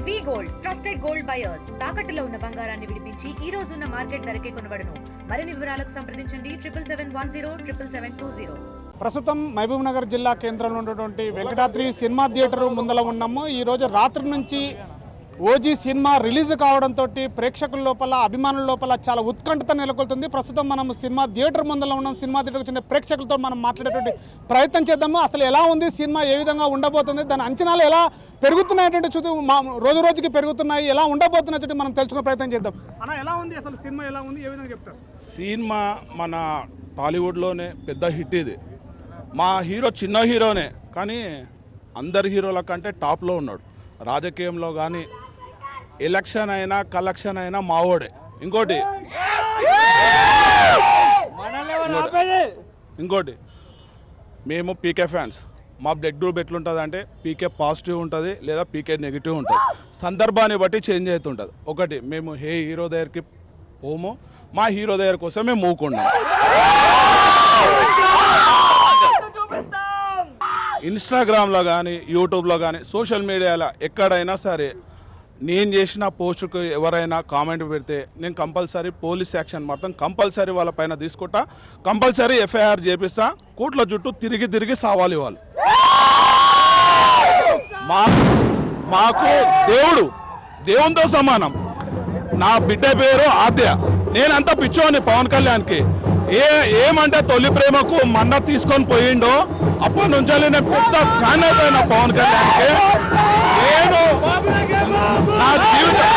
వి gold trusted gold buyers తాకట్టులో ఉన్న బంగారాన్ని విడిపించి ఈ రోజు ఉన్న మార్కెట్ ధరకే కొనబడును. మరిన్ని వివరాలకు సంప్రదించండి 77107720. ప్రస్తుతం మహబూబ్ నగర్ జిల్లా కేంద్రంలో ఉన్నటువంటి వెంకటాద్రి సినిమా థియేటర్ ముందల ఉన్నాము. ఈ రోజు రాత్రి నుంచి ఓజీ సినిమా రిలీజ్ కావడంతో ప్రేక్షకుల లోపల అభిమానుల లోపల చాలా ఉత్కంఠత నెలకొల్తుంది. ప్రస్తుతం మనం సినిమా థియేటర్ ముందర ఉన్నాం. సినిమా థియేటర్కి వచ్చిన ప్రేక్షకులతో మనం మాట్లాడేటువంటి ప్రయత్నం చేద్దాము. అసలు ఎలా ఉంది సినిమా, ఏ విధంగా ఉండబోతుంది, దాని అంచనాలు ఎలా పెరుగుతున్నాయంటే రోజు రోజుకి పెరుగుతున్నాయి, ఎలా ఉండబోతున్నట్టు మనం తెలుసుకునే ప్రయత్నం చేద్దాం. అలా ఎలా ఉంది అసలు సినిమా, ఎలా ఉంది, ఏ విధంగా చెప్తారు? సినిమా మన టాలీవుడ్లోనే పెద్ద హిట్ ఇది. మా హీరో చిన్న హీరోనే, కానీ అందరి హీరోల కంటే టాప్లో ఉన్నాడు. రాజకీయంలో కానీ ఎలక్షన్ అయినా కలెక్షన్ అయినా మావోడే. ఇంకోటి మేము పీకే ఫ్యాన్స్. మా బ్లడ్ గ్రూప్ ఎట్లుంటుంది అంటే పీకే పాజిటివ్ ఉంటుంది లేదా పీకే నెగిటివ్ ఉంటుంది. సందర్భాన్ని బట్టి చేంజ్ అవుతుంటుంది. ఒకటి, మేము ఏ హీరో దగ్గరికి పోము, మా హీరో దగ్గర కోసం మేము మూకున్నాం. ఇన్స్టాగ్రామ్లో కానీ యూట్యూబ్లో కానీ సోషల్ మీడియాలో ఎక్కడైనా సరే నేను చేసిన పోస్టుకు ఎవరైనా కామెంట్ పెడితే నేను కంపల్సరీ పోలీస్ యాక్షన్ మాత్రం కంపల్సరీ వాళ్ళ పైన తీసుకుంటా. కంపల్సరీ ఎఫ్ఐఆర్ చేపిస్తా. కోట్ల చుట్టూ తిరిగి తిరిగి సావాలి వాళ్ళు. మాకు దేవునితో సమానం. నా బిడ్డ పేరు ఆద్య. నేనంత పిచ్చోని పవన్ కళ్యాణ్కి. ఏమంటే తొలి ప్రేమకు మన్న తీసుకొని పోయిండో అప్పటి నుంచి నేను పెద్ద ఫ్యాన్ అయిపోయినా పవన్ కళ్యాణ్కి. నేను నా జీవితం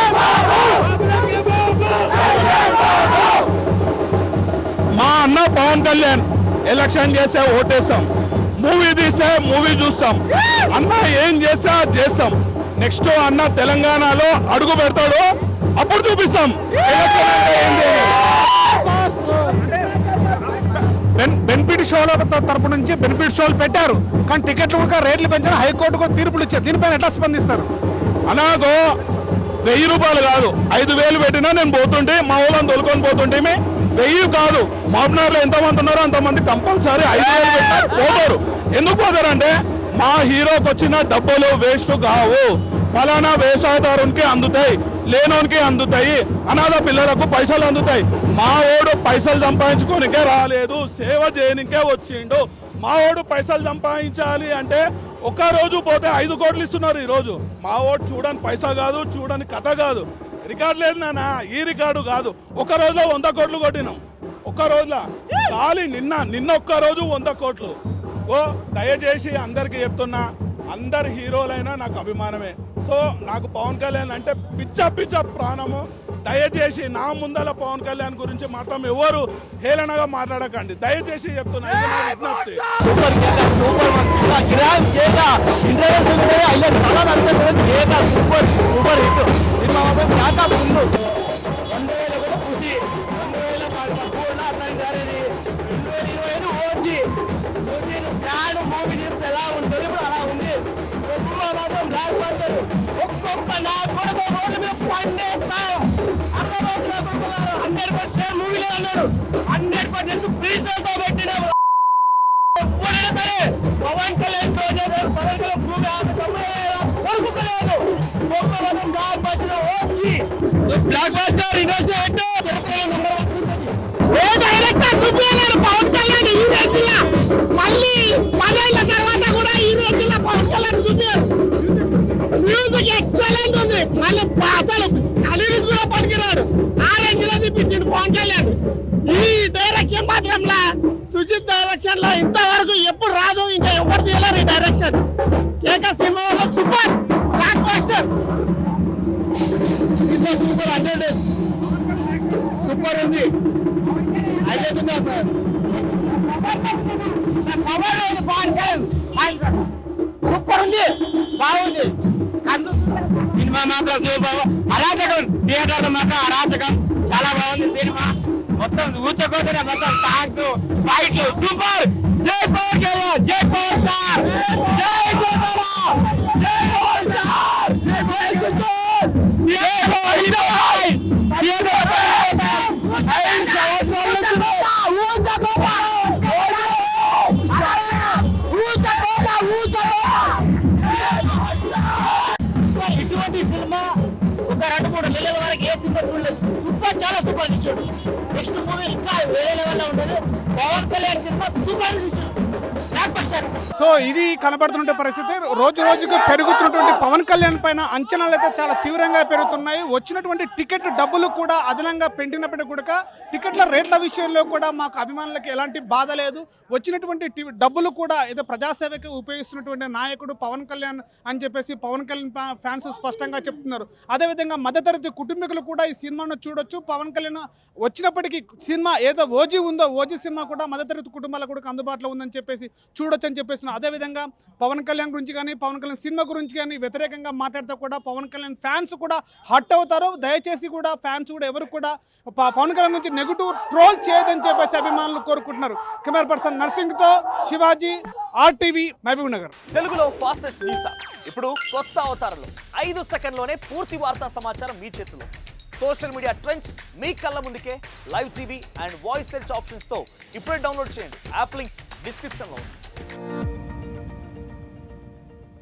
మా అన్న పవన్ కళ్యాణ్ ఎలక్షన్ చేస్తే ఓటేస్తాం, మూవీ తీస్తే మూవీ చూస్తాం, అన్న ఏం చేస్తే అది చేస్తాం. నెక్స్ట్ అన్న తెలంగాణలో అడుగు పెడతాడు, అప్పుడు చూపిస్తాం ఎలక్షన్ అంటే ఏంటి. బెనిఫిట్ షోల తరపు నుంచి బెనిఫిట్ షోలు పెట్టారు, కానీ టికెట్లు కూడా రేట్లు పెంచారు, హైకోర్టు కూడా తీర్పులు ఇచ్చారు. దీనిపైన ఎట్లా స్పందిస్తారు? అలాగో 1000 రూపాయలు కాదు 5000 పెట్టినా నేను పోతుంటే, మా ఊళ్ళని తోలుకొని పోతుంటే 1000 కాదు, మహబూబ్నగర్లో ఎంతమంది ఉన్నారో అంతమంది కంపల్సరీ 5000 పెట్టారు పోతారు. ఎందుకు పోతారంటే మా హీరోకి వచ్చిన డబ్బులు వేస్ట్ కావు. ఫలానా వేషధారునికి అందుతాయి, లేనోనికి అందుతాయి, అనాథ పిల్లలకు పైసలు అందుతాయి. మా ఓడు పైసలు సంపాదించుకోనికే రాలేదు, సేవ చేయనికే వచ్చిండు. మా ఓడు పైసలు సంపాదించాలి అంటే ఒక్క రోజు పోతే 5 కోట్లు ఇస్తున్నారు ఈరోజు. మా ఓడు చూడని పైసా కాదు, చూడని కథ కాదు. రికార్డు లేదు నాన్న, ఈ రికార్డు కాదు. ఒక రోజులో 100 కోట్లు కొట్టినాం. ఒక్క రోజులో ఖాళీ నిన్న ఒక్క రోజు 100 కోట్లు. దయచేసి అందరికీ చెప్తున్నా, అందరు హీరోలైనా నాకు అభిమానమే. సో నాకు పవన్ కళ్యాణ్ అంటే పిచ్చ ప్రాణము. దయచేసి నా ముందల పవన్ కళ్యాణ్ గురించి మాత్రం ఎవరు హేళనగా మాట్లాడకండి, దయచేసి చెప్తున్నా. ఒక్కొక్క నా కొడుకు రోడ్డు మీద పండేస్తాం. 100% మూవీలో అన్నారు, 100% ప్రీసెల్తో పెట్టినాము. ఎప్పుడైనా సరే పవన్ కళ్యాణ్ డ్రా చేశారు. పవన్ కళ్యాణ్ మూవీ కొడుకులేదు. ఒక్కొక్క block buster OG, block buster industry అంటే నెంబర్ 1 ఉంటుంది. ఏ డైరెక్టర్ చూపించలేరు పవన్ కళ్యాణ్ ఈ రేంజ్లో. మళ్ళీ 10 ఏళ్ల తర్వాత కూడా ఈ రేంజ్లో పవన్ కళ్యాణ్ చూపారు. మ్యూజిక్ ఎక్సలెంట్ ఉంది. మళ్ళీ అసలు అనిరుద్ధ్ కూడా పనికిరాడు, ఆ రేంజ్ లో తిప్పించిండు పవన్ కళ్యాణ్. ఈ డైరెక్షన్ మాత్రంలా సుజిత్ డైరెక్షన్ లో ఇంతవరకు ఎప్పుడు రాదు, ఇంకా ఎవరు తీయలేరు ఈ డైరెక్షన్. కేక సినిమా వల్ల super block buster. Super 100 days super ఉంది. అయిపోతుందా సార్? పవన్ లేదు, పవన్ కళ్యాణ్ సూపర్ ఉంది, బాగుంది. సినిమా మాత్రం సూపర్. అరాచకం థియేటర్ మాత్రం అరాచకం, చాలా బాగుంది సినిమా. మొత్తం ఊచకోతనే, మొత్తం సాంగ్స్, ఫైట్లు సూపర్. జై పవన్ కళ్యాణ్, జై పవర్ స్టార్, జై జనసేన, జై పవర్ స్టార్, జై పవర్ స్టార్, జై పవర్ హిరోయ్. థియేటర్ ఇటువంటి సినిమా సినిమా ఒక 2-3 నెలల వరకు ఏ సినిమా చూడలేదు. సూపర్, చాలా సూపర్ తీసాడు. నెక్స్ట్ మూవీ ఇంకా వేరే లెవెల్లో ఉంటుంది. పవన్ కళ్యాణ్ సినిమా సూపర్ తీసాడు. సో ఇది కనబడుతున్న పరిస్థితి. రోజు రోజుకు పెరుగుతున్నటువంటి పవన్ కళ్యాణ్ పైన అంచనాలు అయితే చాలా తీవ్రంగా పెరుగుతున్నాయి. వచ్చినటువంటి టికెట్ డబ్బులు కూడా అదనంగా పెంచినప్పటికీ కూడా టికెట్ల రేట్ల విషయంలో కూడా మాకు అభిమానులకు ఎలాంటి బాధ లేదు. వచ్చినటువంటి డబ్బులు కూడా ఏదో ప్రజాసేవకి ఉపయోగిస్తున్నటువంటి నాయకుడు పవన్ కళ్యాణ్ అని చెప్పేసి పవన్ కళ్యాణ్ ఫ్యాన్స్ స్పష్టంగా చెప్తున్నారు. అదేవిధంగా మధ్యతరగతి కుటుంబీకులు కూడా ఈ సినిమాను చూడొచ్చు. పవన్ కళ్యాణ్ వచ్చినప్పటికీ సినిమా ఏదో ఓజీ ఉందో ఓజీ సినిమా కూడా మధ్యతరగతి కుటుంబాలకు కూడా అందుబాటులో ఉందని చెప్పేసి చూడొచ్చు అని చెప్పేస్తున్నారు. అదేవిధంగా పవన్ కళ్యాణ్ గురించి కానీ పవన్ కళ్యాణ్ సినిమా గురించి కానీ వ్యతిరేకంగా మాట్లాడితే కూడా పవన్ కళ్యాణ్ ఫ్యాన్స్ కూడా హట్ అవుతారు. దయచేసి కూడా ఫ్యాన్స్ కూడా ఎవరు కూడా పవన్ కళ్యాణ్ గురించి నెగిటివ్ ట్రోల్ చేయదని చెప్పేసి అభిమానులు కోరుకుంటున్నారు. కెమెరా పర్సన్ నర్సింగ్తో శివాజీ, RTV, మహబూబ్ నగర్. తెలుగులో ఫాస్టెస్ట్ న్యూస్ ఇప్పుడు కొత్త అవతారంలో 5 సెకండ్లోనే పూర్తి వార్తా సమాచారం మీ చేతిలో. సోషల్ మీడియా ట్రెండ్స్ మీ కళ్ళ ముందుకే live TV and voice search ఆప్షన్స్తో ఇప్పుడే డౌన్లోడ్ చేయండి. యాప్ లింక్ డిస్క్రిప్షన్లో ఉంది.